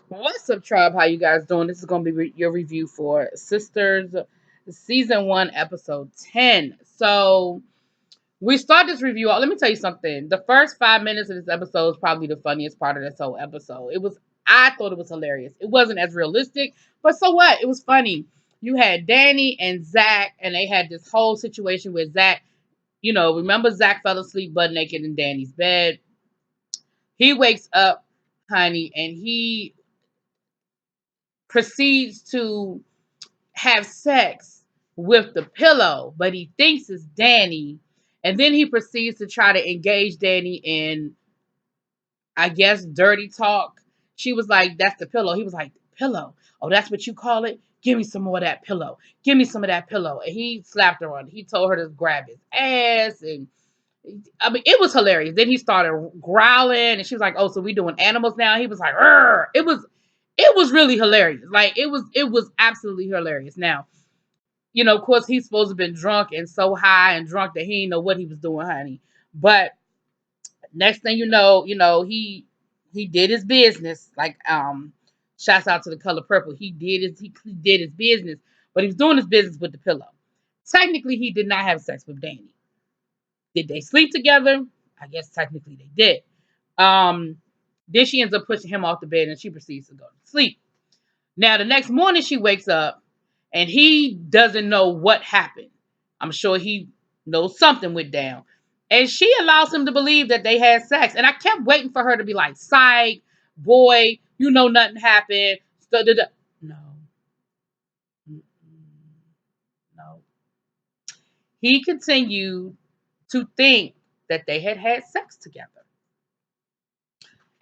What's up, tribe? How you guys doing? This is going to be your review for Sisters Season 1, Episode 10. So, we start this review. Let me tell you something. The first 5 minutes of this episode is probably the funniest part of this whole episode. I thought it was hilarious. It wasn't as realistic, but so what? It was funny. You had Danny and Zach, and they had this whole situation where Zach, remember Zach fell asleep butt naked in Danny's bed. He wakes up, honey, and he proceeds to have sex with the pillow, but he thinks it's Danny. And then he proceeds to try to engage Danny in, I guess, dirty talk. She was like, "That's the pillow." He was like, "Pillow? Oh, that's what you call it? Give me some more of that pillow. Give me some of that pillow." And he slapped her on it. He told her to grab his ass. And I mean, it was hilarious. Then he started growling, and she was like, "Oh, so we doing animals now?" He was like, "Rrr." It was really hilarious. Like it was absolutely hilarious. Now, of course, he's supposed to have been drunk and so high and drunk that he didn't know what he was doing, honey. But next thing he did his business. Like, shouts out to the color purple. He did his business, but he was doing his business with the pillow. Technically, he did not have sex with Danny. Did they sleep together? I guess technically they did. Um, then she ends up pushing him off the bed and she proceeds to go to sleep. Now, the next morning, she wakes up and he doesn't know what happened. I'm sure he knows something went down. And she allows him to believe that they had sex. And I kept waiting for her to be like, "Psych, boy, nothing happened." No, no. He continued to think that they had had sex together.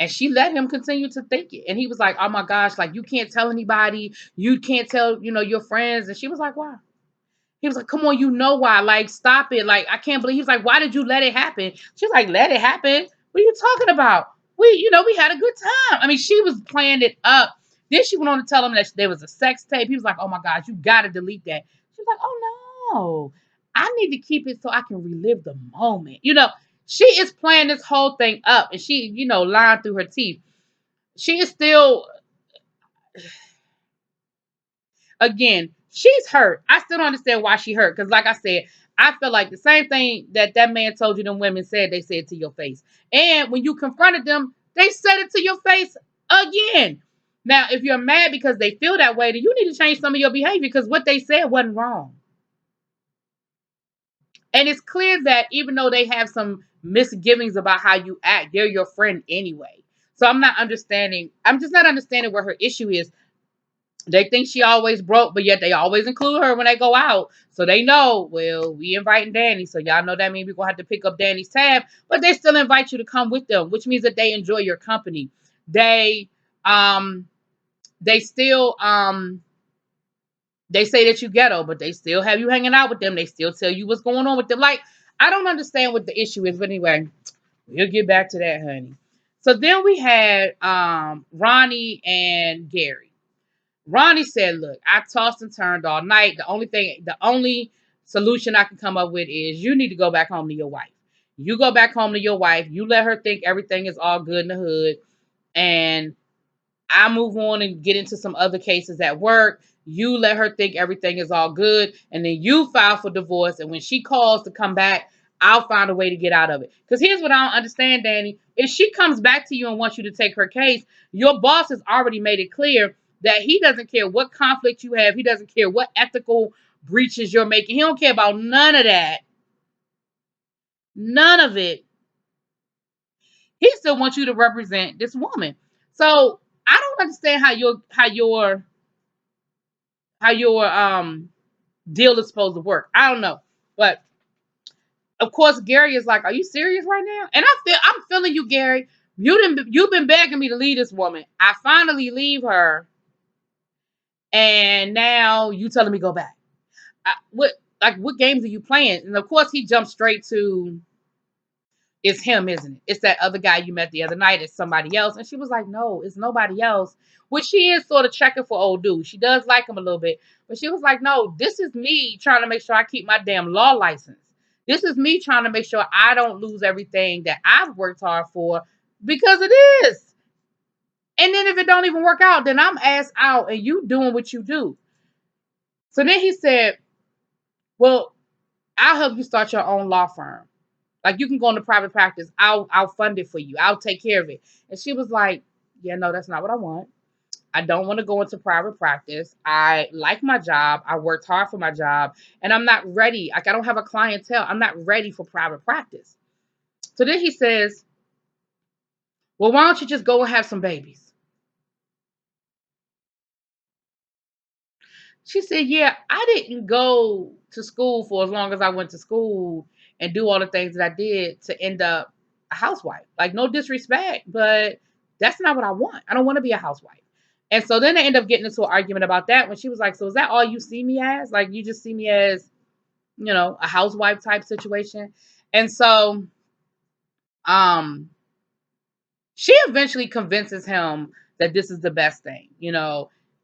And she let him continue to think it. And he was like, "Oh my gosh, like, you can't tell anybody. You can't tell, your friends." And she was like, "Why?" He was like, "Come on, you know why? Like, stop it. Like, I can't believe." He was like, "Why did you let it happen?" She was like, "Let it happen? What are you talking about? We had a good time." I mean, she was playing it up. Then she went on to tell him that there was a sex tape. He was like, "Oh my gosh, you gotta delete that." She was like, "Oh no. I need to keep it so I can relive the moment." She is playing this whole thing up and she, lying through her teeth. She is still, again, she's hurt. I still don't understand why she hurt. Because, like I said, I feel like the same thing that man told you them women said, they said to your face. And when you confronted them, they said it to your face again. Now, if you're mad because they feel that way, then you need to change some of your behavior because what they said wasn't wrong. And it's clear that even though they have some misgivings about how you act, they're your friend anyway. So I'm just not understanding what her issue is. They think she always broke, but yet they always include her when they go out. So they know, well, we inviting Danny. So y'all know that means we're going to have to pick up Danny's tab. But they still invite you to come with them, which means that they enjoy your company. They um they still they say that you ghetto, but they still have you hanging out with them. They still tell you what's going on with them. Like, I don't understand what the issue is, but anyway, we'll get back to that, honey. So then we had Ronnie and Gary. Ronnie said, "Look, I tossed and turned all night. The only solution I can come up with is you need to go back home to your wife. You go back home to your wife. You let her think everything is all good in the hood. And I move on and get into some other cases at work. You let her think everything is all good. And then you file for divorce. And when she calls to come back, I'll find a way to get out of it." Because here's what I don't understand, Danny. If she comes back to you and wants you to take her case, your boss has already made it clear that he doesn't care what conflict you have. He doesn't care what ethical breaches you're making. He don't care about none of that. None of it. He still wants you to represent this woman. So I don't understand how your deal is supposed to work. I don't know. But of course, Gary is like, "Are you serious right now?" And I'm feeling you, Gary. You've been begging me to leave this woman. I finally leave her, and now you telling me go back. What games are you playing? And of course, he jumped straight to, "It's him, isn't it? It's that other guy you met the other night. It's somebody else." And she was like, "No, it's nobody else." Which she is sort of checking for old dude. She does like him a little bit, but she was like, "No, this is me trying to make sure I keep my damn law license. This is me trying to make sure I don't lose everything that I've worked hard for because of this." And then if it don't even work out, then I'm ass out and you doing what you do. So then he said, well, I'll help you start your own law firm. Like you can go into private practice. I'll fund it for you. I'll take care of it. And she was like, yeah, no, that's not what I want. I don't want to go into private practice. I like my job. I worked hard for my job and I'm not ready. Like I don't have a clientele. I'm not ready for private practice. So then he says, well, why don't you just go and have some babies? She said, yeah, I didn't go to school for as long as I went to school and do all the things that I did to end up a housewife. Like, no disrespect, but that's not what I want. I don't want to be a housewife. And so then they end up getting into an argument about that when she was like, so is that all you see me as? Like, you just see me as, a housewife type situation. And so she eventually convinces him that this is the best thing,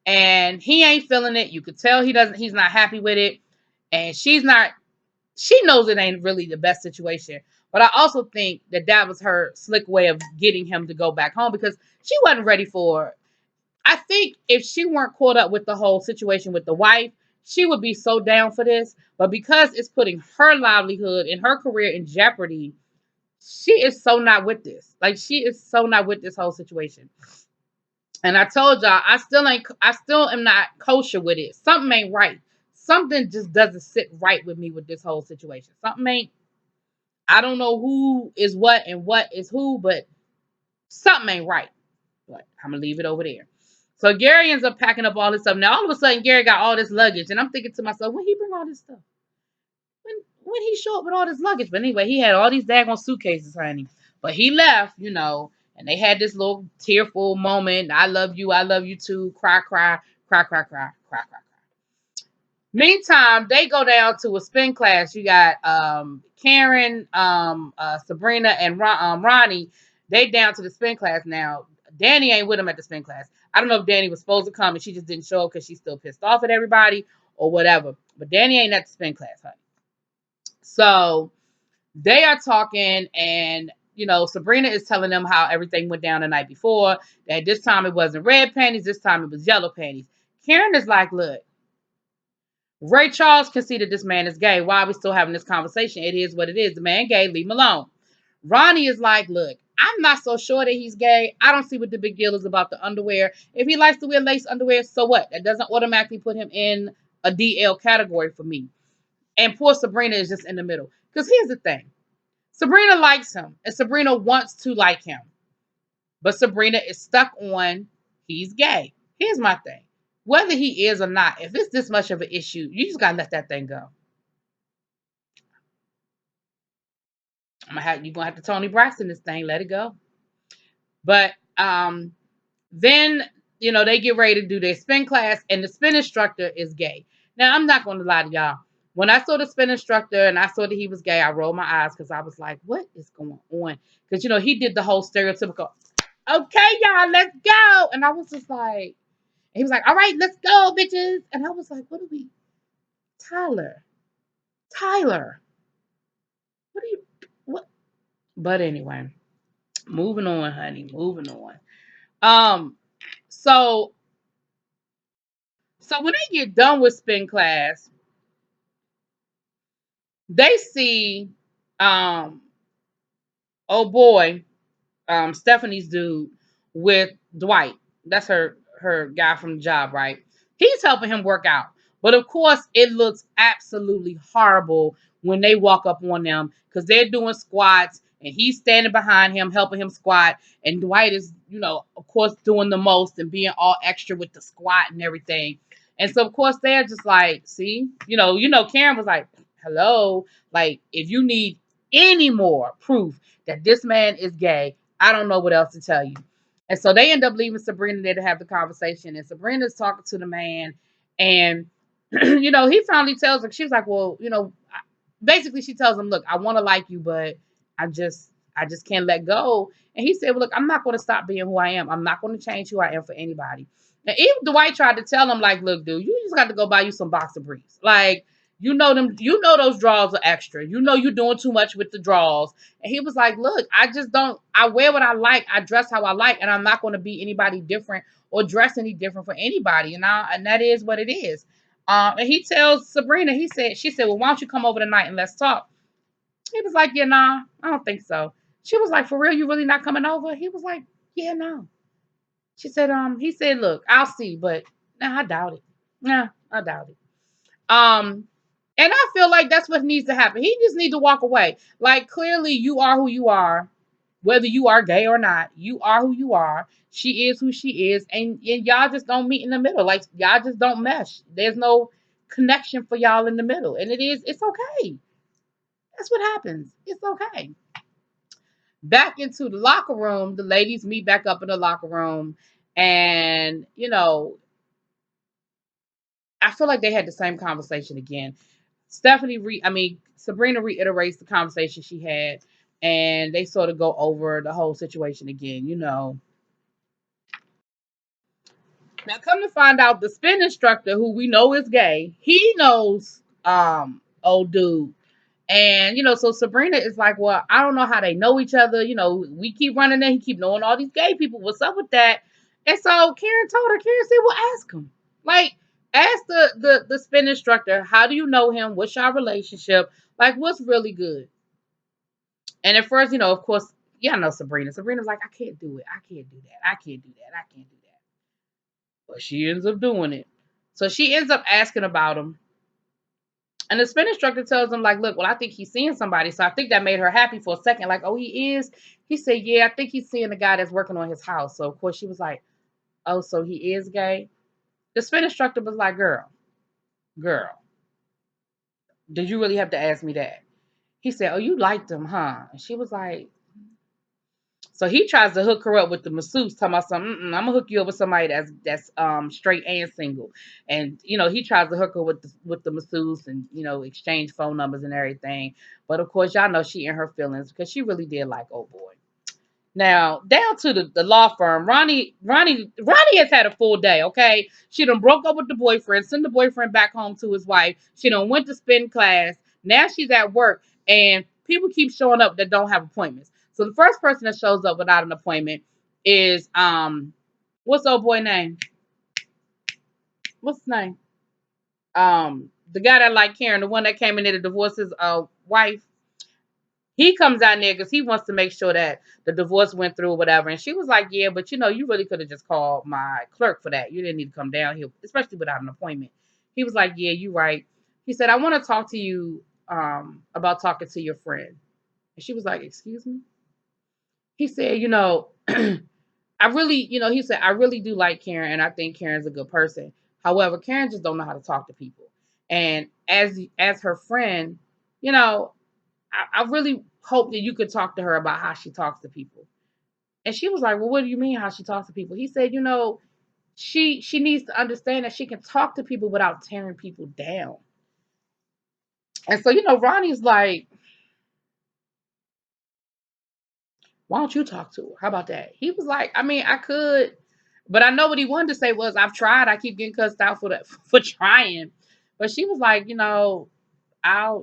and he ain't feeling it. You could tell he's not happy with it. And she knows it ain't really the best situation. But I also think that was her slick way of getting him to go back home because she wasn't ready for it. I think if she weren't caught up with the whole situation with the wife, she would be so down for this. But because it's putting her livelihood and her career in jeopardy, she is so not with this. Like she is so not with this whole situation. And I told y'all, I still am not kosher with it. Something ain't right. Something just doesn't sit right with me with this whole situation. I don't know who is what and what is who, but something ain't right. But I'm gonna leave it over there. So Gary ends up packing up all this stuff. Now all of a sudden Gary got all this luggage, and I'm thinking to myself, when he bring all this stuff? When he show up with all this luggage? But anyway, he had all these daggone suitcases, honey. But he left, and they had this little tearful moment. I love you too. Cry, cry, cry, cry, cry, cry, cry. Meantime, they go down to a spin class. You got Karen, Sabrina, and Ronnie. They down to the spin class now. Danny ain't with them at the spin class. I don't know if Danny was supposed to come and she just didn't show up because she's still pissed off at everybody or whatever. But Danny ain't at the spin class, honey. So they are talking, and Sabrina is telling them how everything went down the night before. That this time it wasn't red panties, this time it was yellow panties. Karen is like, look, Ray Charles can see that this man is gay. Why are we still having this conversation? It is what it is. The man gay, leave him alone. Ronnie is like, look, I'm not so sure that he's gay. I don't see what the big deal is about the underwear. If he likes to wear lace underwear, so what? That doesn't automatically put him in a DL category for me. And poor Sabrina is just in the middle. Because here's the thing. Sabrina likes him, and Sabrina wants to like him. But Sabrina is stuck on he's gay. Here's my thing. Whether he is or not, if it's this much of an issue, you just gotta let that thing go. You're gonna have to Tony Braxton this thing, let it go. But then they get ready to do their spin class, and the spin instructor is gay. Now I'm not gonna lie to y'all. When I saw the spin instructor and I saw that he was gay, I rolled my eyes because I was like, what is going on? Because he did the whole stereotypical, okay, y'all, let's go. And I was just like, he was like, all right, let's go, bitches. And I was like, what are we? Tyler, what are you, what? But anyway, moving on, honey, moving on. So when they get done with spin class, they see, oh boy, Stephanie's dude with Dwight. That's her guy from the job, right? He's helping him work out. But of course, it looks absolutely horrible when they walk up on them because they're doing squats and he's standing behind him, helping him squat. And Dwight is, of course, doing the most and being all extra with the squat and everything. And so, of course, they're just like, see, Karen was like, hello, like, if you need any more proof that this man is gay, I don't know what else to tell you. And so they end up leaving Sabrina there to have the conversation. And Sabrina's talking to the man. And, he finally tells her, she was like, well, basically she tells him, look, I want to like you, but I just can't let go. And he said, well, look, I'm not going to stop being who I am. I'm not going to change who I am for anybody. And even Dwight tried to tell him, like, look, dude, you just got to go buy you some boxer briefs. Like, You know them, you know those draws are extra. You know you're doing too much with the draws. And he was like, look, I just don't, I wear what I like, I dress how I like, and I'm not going to be anybody different or dress any different for anybody. And that is what it is. And he tells Sabrina, she said, well, why don't you come over tonight and let's talk? He was like, yeah, nah, I don't think so. She was like, for real, you really not coming over? He was like, yeah, no. She said, he said, look, I'll see, but nah, I doubt it. Nah, I doubt it. Um, and I feel like that's what needs to happen. He just needs to walk away. Like, clearly you are who you are, whether you are gay or not. You are who you are. She is who she is, and y'all just don't meet in the middle. Like, y'all just don't mesh. There's no connection for y'all in the middle. And it's okay. That's what happens. It's okay. Back into the locker room, the ladies meet back up in the locker room, and I feel like they had the same conversation again. Sabrina reiterates the conversation she had, and they sort of go over the whole situation again. Now, come to find out, the spin instructor, who we know is gay, he knows old dude. And so Sabrina is like, well, I don't know how they know each other. We keep running there. He keep knowing all these gay people. What's up with that? And so Karen said, well, ask him. Like, ask the spin instructor, how do you know him? What's your relationship? Like, what's really good? And at first, of course, yeah, I know Sabrina. Sabrina's like, I can't do it. I can't do that. I can't do that. I can't do that. But she ends up doing it. So she ends up asking about him. And the spin instructor tells him, like, look, well, I think he's seeing somebody. So I think that made her happy for a second. Like, oh, he is? He said, yeah, I think he's seeing the guy that's working on his house. So, of course, she was like, oh, so he is gay? The spin instructor was like, girl, did you really have to ask me that? He said, oh, you liked him, huh? And she was like, so he tries to hook her up with the masseuse, talking about something. I'm gonna hook you up with somebody that's straight and single, and he tries to hook her with the masseuse, and exchange phone numbers and everything. But of course, y'all know she in her feelings because she really did like old boy. Now, down to the law firm, Ronnie has had a full day, okay? She done broke up with the boyfriend, sent the boyfriend back home to his wife. She done went to spin class. Now she's at work, and people keep showing up that don't have appointments. So the first person that shows up without an appointment is, what's the old boy name? What's his name? The guy that liked Karen, the one that came in there to divorce his wife. He comes down there because he wants to make sure that the divorce went through or whatever. And she was like, yeah, but you really could have just called my clerk for that. You didn't need to come down here, especially without an appointment. He was like, yeah, you're right. He said, I want to talk to you about talking to your friend. And she was like, excuse me? He said, I really, he said, I really do like Karen, and I think Karen's a good person. However, Karen just don't know how to talk to people. And as her friend, you know, I really hope that you could talk to her about how she talks to people. And she was like, well, what do you mean how she talks to people? He said, she needs to understand that she can talk to people without tearing people down. And so, Ronnie's like, why don't you talk to her? How about that? He was like, I mean, I could, but I know what he wanted to say was, I've tried. I keep getting cussed out for that for trying. But she was like, I'll, all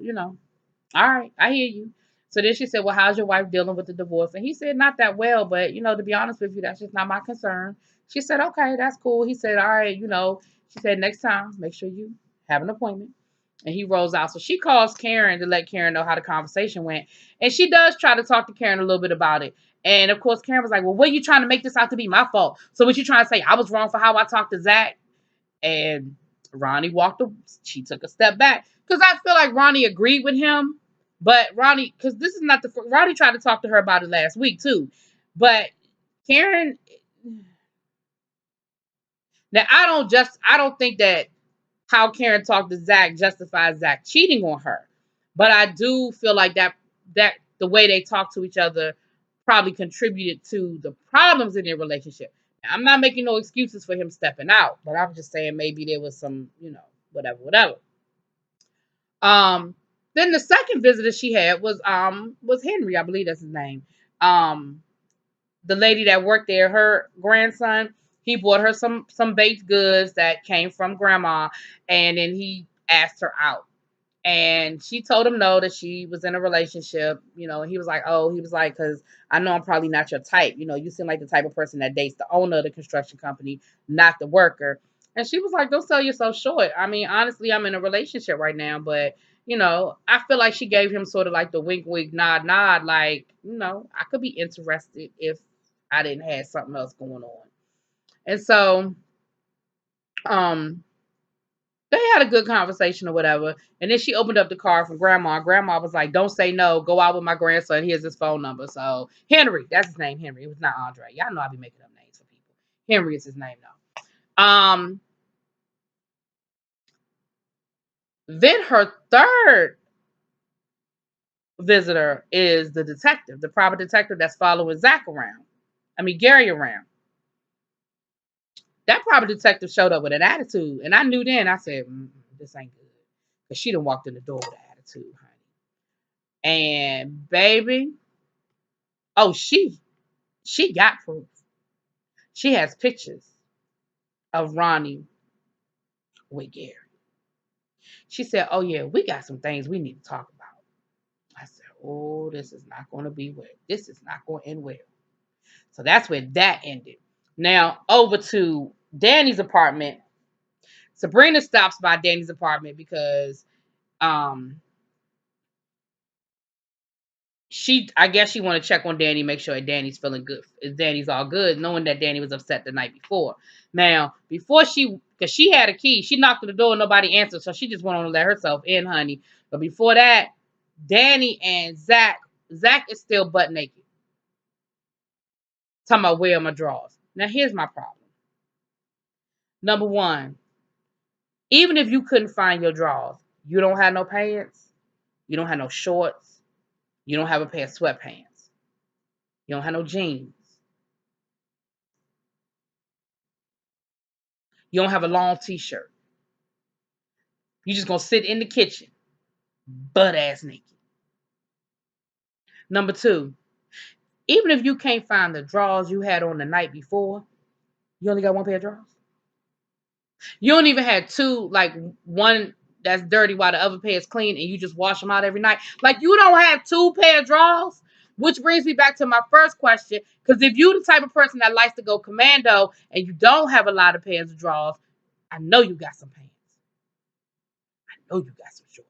right, I hear you. So then she said, well, how's your wife dealing with the divorce? And he said, not that well, but, to be honest with you, that's just not my concern. She said, okay, that's cool. He said, all right, she said, next time, make sure you have an appointment. And he rolls out. So she calls Karen to let Karen know how the conversation went. And she does try to talk to Karen a little bit about it. And of course, Karen was like, well, what are you trying to make this out to be my fault? So what you trying to say? I was wrong for how I talked to Zach? And she took a step back. Because I feel like Ronnie agreed with him. But Ronnie, because this is not Ronnie tried to talk to her about it last week too. But Karen, now I don't think that how Karen talked to Zach justifies Zach cheating on her. But I do feel like that the way they talk to each other probably contributed to the problems in their relationship. I'm not making no excuses for him stepping out, but I'm just saying maybe there was some, whatever. Um, then the second visitor she had was Henry, I believe that's his name. Um, the lady that worked there, her grandson, he bought her some baked goods that came from grandma, and then he asked her out. And she told him no, that she was in a relationship, and he was like, oh, because I know I'm probably not your type. You seem like the type of person that dates the owner of the construction company, not the worker. And she was like, don't sell yourself short. I mean, honestly, I'm in a relationship right now, but I feel like she gave him sort of like the wink, wink, nod, nod, like, I could be interested if I didn't have something else going on. And so, they had a good conversation or whatever. And then she opened up the card from grandma. Grandma was like, don't say no. Go out with my grandson. Here's his phone number. So Henry, that's his name, Henry. It was not Andre. Y'all know I be making up names for people. Henry is his name though. Then her third visitor is the detective, the private detective that's following Gary around. That private detective showed up with an attitude. And I knew then, I said, this ain't good. Because she done walked in the door with an attitude, honey. And baby, oh, she got proof. She has pictures of Ronnie with Gary. She said, oh yeah, we got some things we need to talk about. I said, oh, this is not going to be well. This is not going to end well. So that's where that ended. Now over to Danny's apartment. Sabrina stops by Danny's apartment because I guess she want to check on Danny, make sure Danny's feeling good. Danny's all good, knowing that Danny was upset the night before. Now, because she had a key, she knocked on the door and nobody answered, so she just went on to let herself in, honey. But before that, Danny and Zach is still butt naked. Talking about where are my drawers. Now, here's my problem. Number one, even if you couldn't find your drawers, you don't have no pants, you don't have no shorts, you don't have a pair of sweatpants, you don't have no jeans. You don't have a long t-shirt. You just gonna sit in the kitchen, butt ass naked. Number two, even if you can't find the drawers you had on the night before, you only got one pair of drawers. You don't even have two, like one that's dirty while the other pair is clean, and you just wash them out every night. Like you don't have two pair of drawers. Which brings me back to my first question, because if you the type of person that likes to go commando and you don't have a lot of pairs of drawers, I know you got some pants. I know you got some shorts.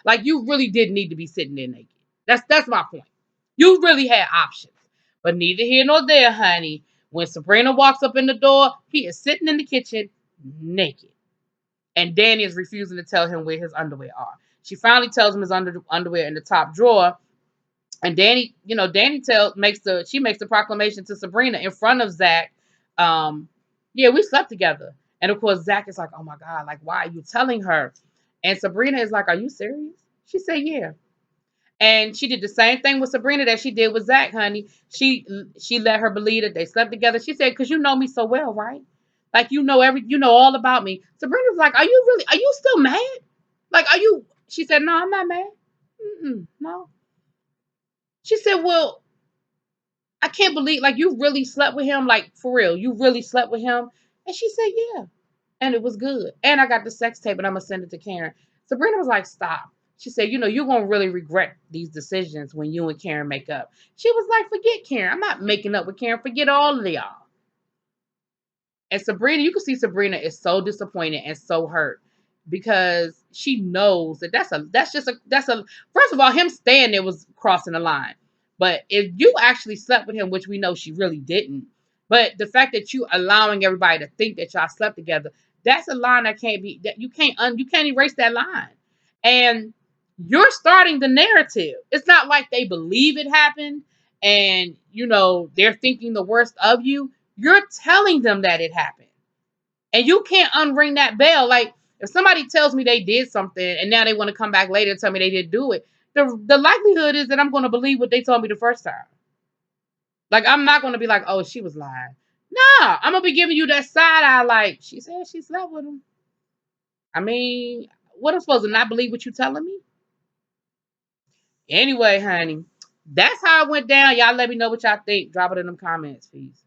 Like you really didn't need to be sitting there naked. That's my point. You really had options. But neither here nor there, honey. When Sabrina walks up in the door, he is sitting in the kitchen naked. And Danny is refusing to tell him where his underwear are. She finally tells him his underwear in the top drawer. And Danny, makes the proclamation to Sabrina in front of Zach. Yeah, we slept together. And of course, Zach is like, oh my God, like, why are you telling her? And Sabrina is like, are you serious? She said, yeah. And she did the same thing with Sabrina that she did with Zach, honey. She let her believe that they slept together. She said, because you know me so well, right? Like you know all about me. Sabrina was like, are you still mad? Like, are you? She said, no, I'm not mad. No. She said, well, I can't believe, like, you really slept with him, like, for real. You really slept with him? And she said, yeah. And it was good. And I got the sex tape and I'm going to send it to Karen. Sabrina was like, stop. She said, you're going to really regret these decisions when you and Karen make up. She was like, forget Karen. I'm not making up with Karen. Forget all of y'all. And Sabrina, you can see Sabrina is so disappointed and so hurt because she knows that first of all, him staying there was crossing the line. But if you actually slept with him, which we know she really didn't, but the fact that you allowing everybody to think that y'all slept together, that's a line that you can't erase that line. And you're starting the narrative. It's not like they believe it happened and they're thinking the worst of you. You're telling them that it happened. And you can't unring that bell. Like, if somebody tells me they did something and now they want to come back later and tell me they didn't do it, the likelihood is that I'm going to believe what they told me the first time. Like, I'm not going to be like, oh, she was lying. Nah, I'm going to be giving you that side eye like, she said she slept with him. I mean, what am I supposed to not believe what you telling me? Anyway, honey, that's how it went down. Y'all let me know what y'all think. Drop it in them comments, please.